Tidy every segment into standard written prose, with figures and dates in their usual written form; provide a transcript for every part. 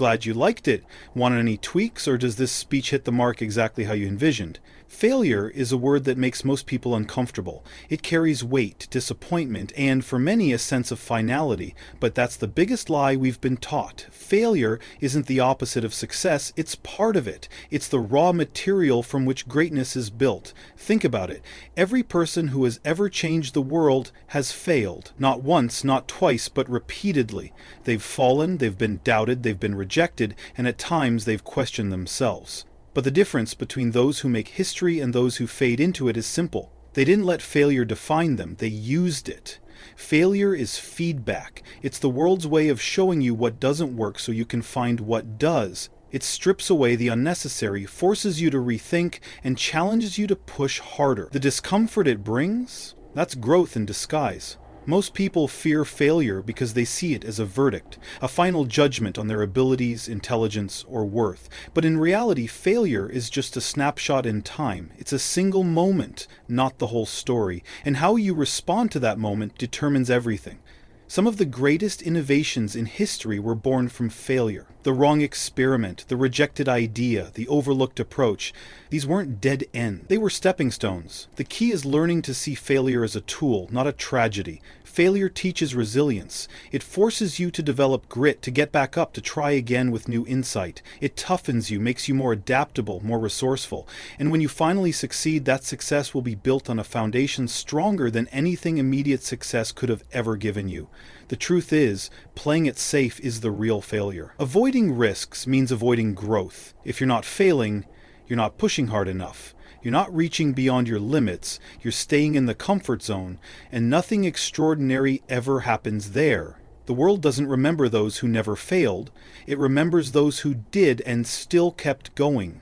Glad you liked it. Want any tweaks, or does this speech hit the mark exactly how you envisioned? Failure is a word that makes most people uncomfortable. It carries weight, disappointment, and for many a sense of finality. But that's the biggest lie we've been taught. Failure isn't the opposite of success, it's part of it. It's the raw material from which greatness is built. Think about it. Every person who has ever changed the world has failed. Not once, not twice, but repeatedly. They've fallen, they've been doubted, they've been rejected, and at times they've questioned themselves. But the difference between those who make history and those who fade into it is simple. They didn't let failure define them, they used it. Failure is feedback. It's the world's way of showing you what doesn't work so you can find what does. It strips away the unnecessary, forces you to rethink, and challenges you to push harder. The discomfort it brings? That's growth in disguise. Most people fear failure because they see it as a verdict, a final judgment on their abilities, intelligence, or worth. But in reality, failure is just a snapshot in time. It's a single moment, not the whole story. And how you respond to that moment determines everything. Some of the greatest innovations in history were born from failure. The wrong experiment, the rejected idea, the overlooked approach. These weren't dead ends. They were stepping stones. The key is learning to see failure as a tool, not a tragedy. Failure teaches resilience. It forces you to develop grit, to get back up, to try again with new insight. It toughens you, makes you more adaptable, more resourceful. And when you finally succeed, that success will be built on a foundation stronger than anything immediate success could have ever given you. The truth is, playing it safe is the real failure. Avoiding risks means avoiding growth. If you're not failing, you're not pushing hard enough. You're not reaching beyond your limits, you're staying in the comfort zone, and nothing extraordinary ever happens there. The world doesn't remember those who never failed, it remembers those who did and still kept going.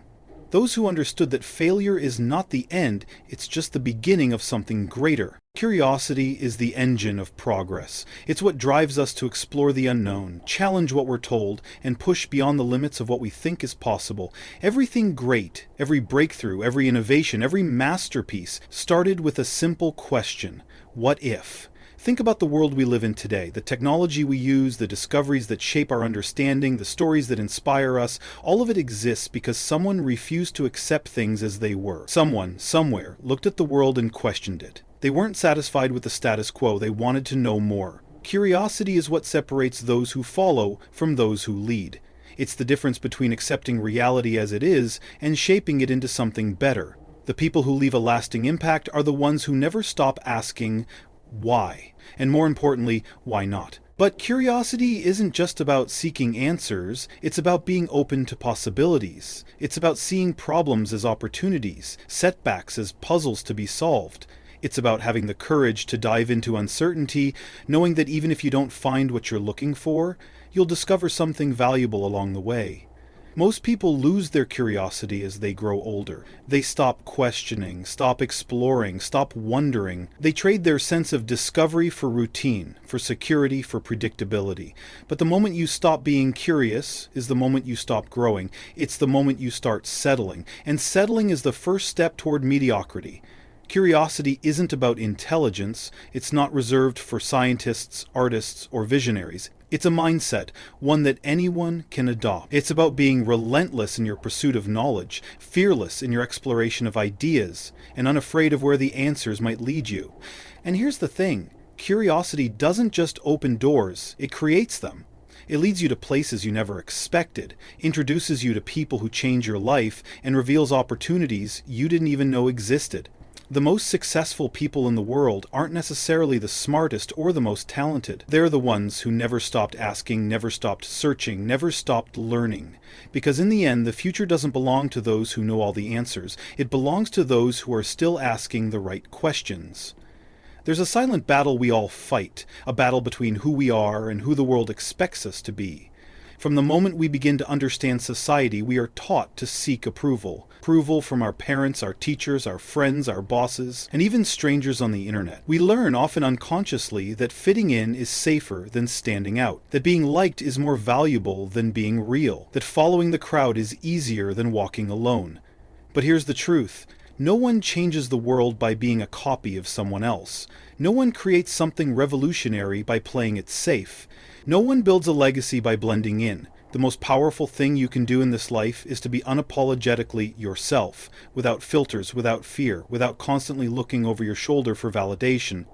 Those who understood that failure is not the end, it's just the beginning of something greater. Curiosity is the engine of progress. It's what drives us to explore the unknown, challenge what we're told, and push beyond the limits of what we think is possible. Everything great, every breakthrough, every innovation, every masterpiece started with a simple question: what if? Think about the world we live in today, the technology we use, the discoveries that shape our understanding, the stories that inspire us. All of it exists because someone refused to accept things as they were. Someone, somewhere, looked at the world and questioned it. They weren't satisfied with the status quo, they wanted to know more. Curiosity is what separates those who follow from those who lead. It's the difference between accepting reality as it is and shaping it into something better. The people who leave a lasting impact are the ones who never stop asking why, and more importantly, why not? But curiosity isn't just about seeking answers, it's about being open to possibilities. It's about seeing problems as opportunities, setbacks as puzzles to be solved. It's about having the courage to dive into uncertainty, knowing that even if you don't find what you're looking for, you'll discover something valuable along the way. Most people lose their curiosity as they grow older. They stop questioning, stop exploring, stop wondering. They trade their sense of discovery for routine, for security, for predictability. But the moment you stop being curious is the moment you stop growing. It's the moment you start settling. And settling is the first step toward mediocrity. Curiosity isn't about intelligence. It's not reserved for scientists, artists, or visionaries. It's a mindset, one that anyone can adopt. It's about being relentless in your pursuit of knowledge, fearless in your exploration of ideas, and unafraid of where the answers might lead you. And here's the thing, curiosity doesn't just open doors, it creates them. It leads you to places you never expected, introduces you to people who change your life, and reveals opportunities you didn't even know existed. The most successful people in the world aren't necessarily the smartest or the most talented. They're the ones who never stopped asking, never stopped searching, never stopped learning. Because in the end, the future doesn't belong to those who know all the answers. It belongs to those who are still asking the right questions. There's a silent battle we all fight, a battle between who we are and who the world expects us to be. From the moment we begin to understand society, we are taught to seek approval. Approval from our parents, our teachers, our friends, our bosses, and even strangers on the internet. We learn, often unconsciously, that fitting in is safer than standing out, that being liked is more valuable than being real, that following the crowd is easier than walking alone. But here's the truth. No one changes the world by being a copy of someone else. No one creates something revolutionary by playing it safe. No one builds a legacy by blending in. The most powerful thing you can do in this life is to be unapologetically yourself, without filters, without fear, without constantly looking over your shoulder for validation.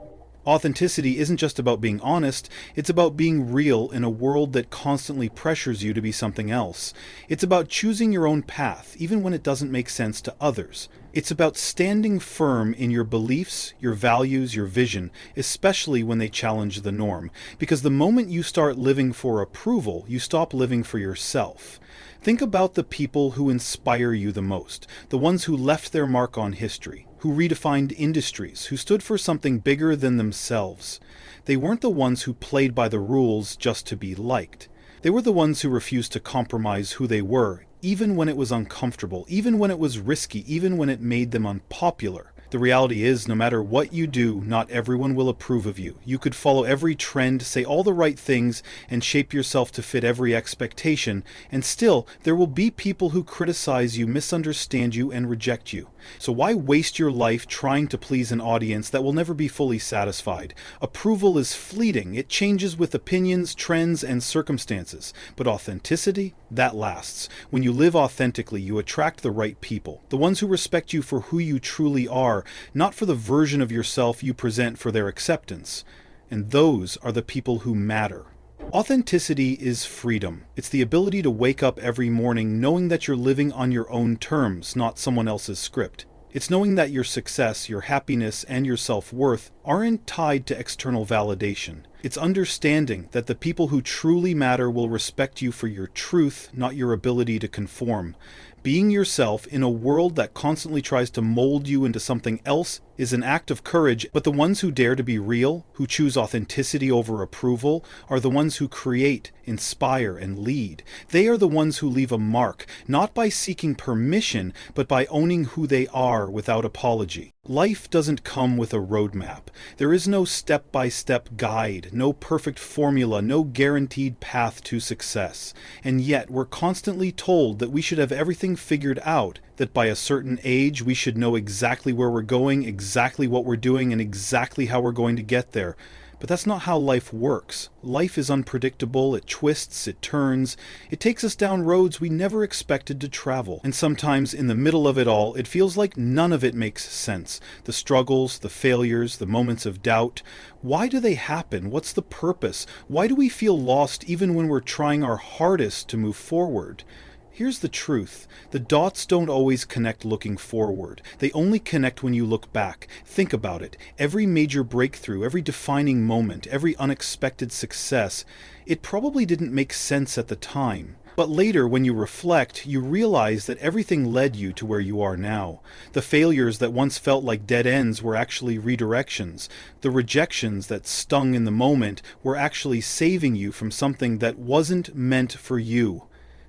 Authenticity isn't just about being honest, it's about being real in a world that constantly pressures you to be something else. It's about choosing your own path, even when it doesn't make sense to others. It's about standing firm in your beliefs, your values, your vision, especially when they challenge the norm. Because the moment you start living for approval, you stop living for yourself. Think about the people who inspire you the most, the ones who left their mark on history, who redefined industries, who stood for something bigger than themselves. They weren't the ones who played by the rules just to be liked. They were the ones who refused to compromise who they were, even when it was uncomfortable, even when it was risky, even when it made them unpopular. The reality is, no matter what you do, not everyone will approve of you. You could follow every trend, say all the right things, and shape yourself to fit every expectation, and still, there will be people who criticize you, misunderstand you, and reject you. So why waste your life trying to please an audience that will never be fully satisfied? Approval is fleeting. It changes with opinions, trends, and circumstances. But authenticity? That lasts. When you live authentically, you attract the right people. The ones who respect you for who you truly are, not for the version of yourself you present for their acceptance. And those are the people who matter. Authenticity is freedom. It's the ability to wake up every morning knowing that you're living on your own terms, not someone else's script. It's knowing that your success, your happiness, and your self-worth aren't tied to external validation. It's understanding that the people who truly matter will respect you for your truth, not your ability to conform. Being yourself in a world that constantly tries to mold you into something else is an act of courage, but the ones who dare to be real, who choose authenticity over approval, are the ones who create, inspire, and lead. They are the ones who leave a mark, not by seeking permission, but by owning who they are without apology. Life doesn't come with a roadmap. There is no step-by-step guide, no perfect formula, no guaranteed path to success. And yet, we're constantly told that we should have everything figured out, that by a certain age we should know exactly where we're going, exactly what we're doing, and exactly how we're going to get there. But that's not how life works. Life is unpredictable, it twists, it turns, it takes us down roads we never expected to travel. And sometimes in the middle of it all, it feels like none of it makes sense. The struggles, the failures, the moments of doubt. Why do they happen? What's the purpose? Why do we feel lost even when we're trying our hardest to move forward? Here's the truth. The dots don't always connect looking forward. They only connect when you look back. Think about it. Every major breakthrough, every defining moment, every unexpected success, it probably didn't make sense at the time. But later, when you reflect, you realize that everything led you to where you are now. The failures that once felt like dead ends were actually redirections. The rejections that stung in the moment were actually saving you from something that wasn't meant for you.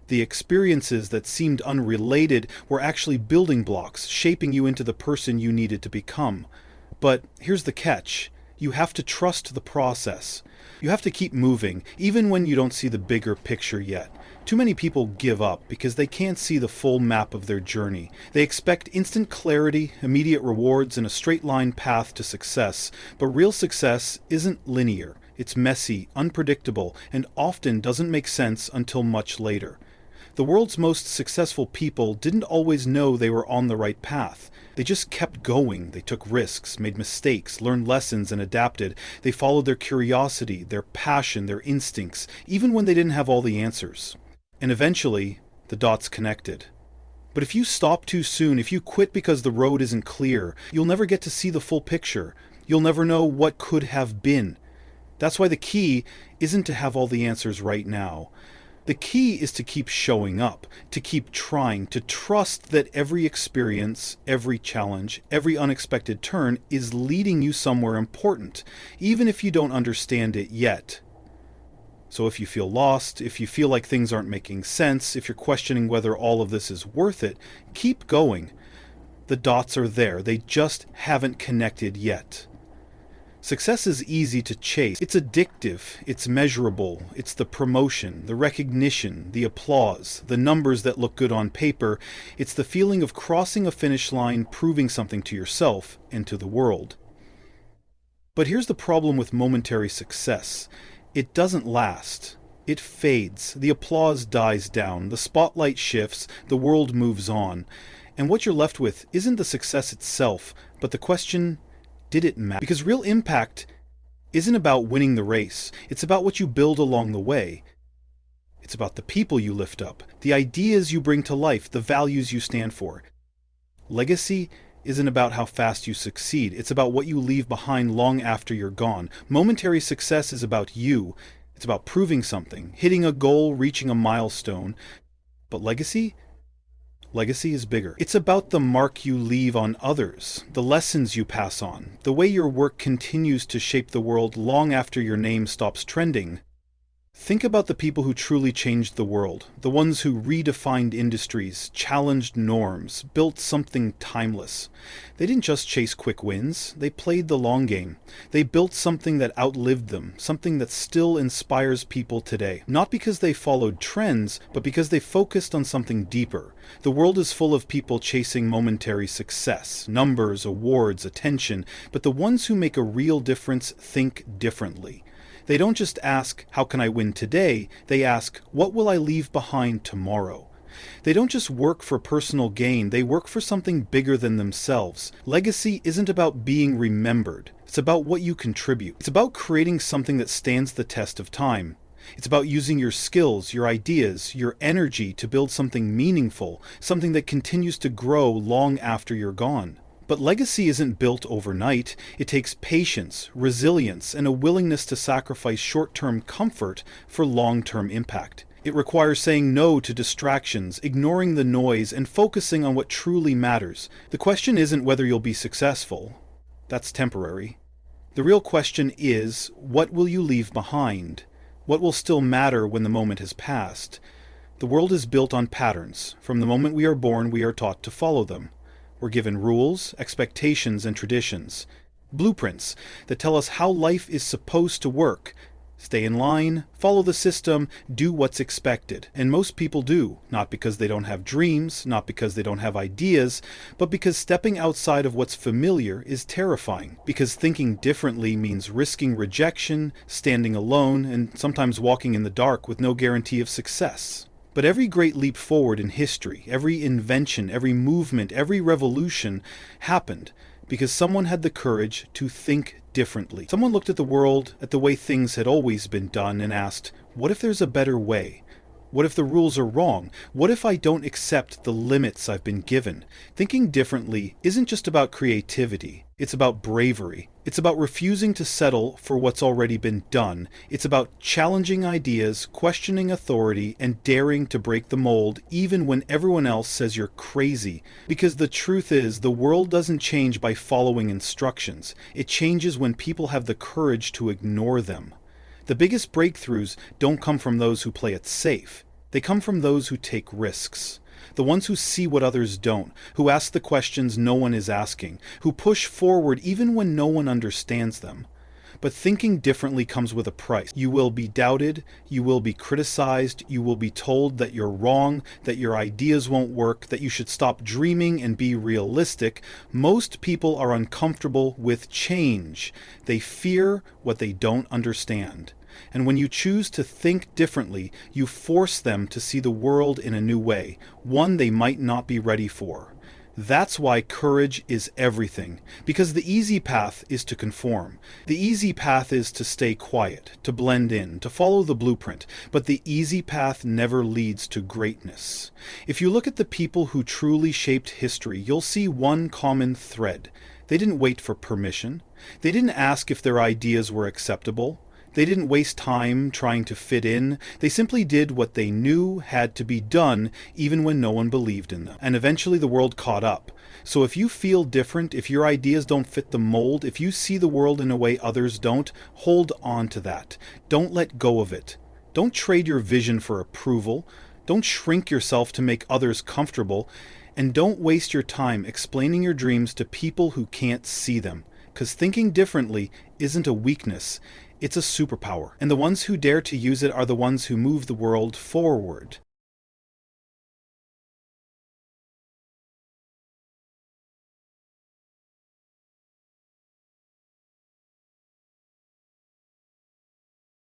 The experiences that seemed unrelated were actually building blocks, shaping you into the person you needed to become. But here's the catch. You have to trust the process. You have to keep moving, even when you don't see the bigger picture yet. Too many people give up because they can't see the full map of their journey. They expect instant clarity, immediate rewards, and a straight-line path to success. But real success isn't linear. It's messy, unpredictable, and often doesn't make sense until much later. The world's most successful people didn't always know they were on the right path. They just kept going. They took risks, made mistakes, learned lessons, and adapted. They followed their curiosity, their passion, their instincts, even when they didn't have all the answers. And eventually, the dots connected. But if you stop too soon, if you quit because the road isn't clear, you'll never get to see the full picture. You'll never know what could have been. That's why the key isn't to have all the answers right now. The key is to keep showing up, to keep trying, to trust that every experience, every challenge, every unexpected turn is leading you somewhere important, even if you don't understand it yet. So if you feel lost, if you feel like things aren't making sense, if you're questioning whether all of this is worth it, keep going. The dots are there, they just haven't connected yet. Success is easy to chase. It's addictive, it's measurable, it's the promotion, the recognition, the applause, the numbers that look good on paper. It's the feeling of crossing a finish line, proving something to yourself and to the world. But here's the problem with momentary success. It doesn't last. It fades, the applause dies down, the spotlight shifts, the world moves on. And what you're left with isn't the success itself, but the question, did it matter? Because real impact isn't about winning the race, it's about what you build along the way. It's about the people you lift up, the ideas you bring to life, the values you stand for. Legacy isn't about how fast you succeed, it's about what you leave behind long after you're gone. Momentary success is about you. It's about proving something, hitting a goal, reaching a milestone. But legacy? Legacy is bigger. It's about the mark you leave on others, the lessons you pass on, the way your work continues to shape the world long after your name stops trending. Think about the people who truly changed the world, the ones who redefined industries, challenged norms, built something timeless. They didn't just chase quick wins, they played the long game. They built something that outlived them, something that still inspires people today. Not because they followed trends, but because they focused on something deeper. The world is full of people chasing momentary success, numbers, awards, attention, but the ones who make a real difference think differently. They don't just ask, how can I win today? They ask, what will I leave behind tomorrow? They don't just work for personal gain, they work for something bigger than themselves. Legacy isn't about being remembered. It's about what you contribute. It's about creating something that stands the test of time. It's about using your skills, your ideas, your energy to build something meaningful, something that continues to grow long after you're gone. But legacy isn't built overnight. It takes patience, resilience, and a willingness to sacrifice short-term comfort for long-term impact. It requires saying no to distractions, ignoring the noise, and focusing on what truly matters. The question isn't whether you'll be successful. That's temporary. The real question is, what will you leave behind? What will still matter when the moment has passed? The world is built on patterns. From the moment we are born, we are taught to follow them. We're given rules, expectations, and traditions. Blueprints that tell us how life is supposed to work. Stay in line, follow the system, do what's expected. And most people do, not because they don't have dreams, not because they don't have ideas, but because stepping outside of what's familiar is terrifying. Because thinking differently means risking rejection, standing alone, and sometimes walking in the dark with no guarantee of success. But every great leap forward in history, every invention, every movement, every revolution happened because someone had the courage to think differently. Someone looked at the world, at the way things had always been done, and asked, what if there's a better way? What if the rules are wrong? What if I don't accept the limits I've been given? Thinking differently isn't just about creativity. It's about bravery. It's about refusing to settle for what's already been done. It's about challenging ideas, questioning authority, and daring to break the mold even when everyone else says you're crazy. Because the truth is, the world doesn't change by following instructions. It changes when people have the courage to ignore them. The biggest breakthroughs don't come from those who play it safe. They come from those who take risks. The ones who see what others don't, who ask the questions no one is asking, who push forward even when no one understands them. But thinking differently comes with a price. You will be doubted, you will be criticized, you will be told that you're wrong, that your ideas won't work, that you should stop dreaming and be realistic. Most people are uncomfortable with change. They fear what they don't understand. And when you choose to think differently, you force them to see the world in a new way, one they might not be ready for. That's why courage is everything, because the easy path is to conform. The easy path is to stay quiet, to blend in, to follow the blueprint, but the easy path never leads to greatness. If you look at the people who truly shaped history, you'll see one common thread. They didn't wait for permission. They didn't ask if their ideas were acceptable. They didn't waste time trying to fit in. They simply did what they knew had to be done, even when no one believed in them. And eventually the world caught up. So if you feel different, if your ideas don't fit the mold, if you see the world in a way others don't, hold on to that. Don't let go of it. Don't trade your vision for approval. Don't shrink yourself to make others comfortable. And don't waste your time explaining your dreams to people who can't see them. Because thinking differently isn't a weakness. It's a superpower, and the ones who dare to use it are the ones who move the world forward.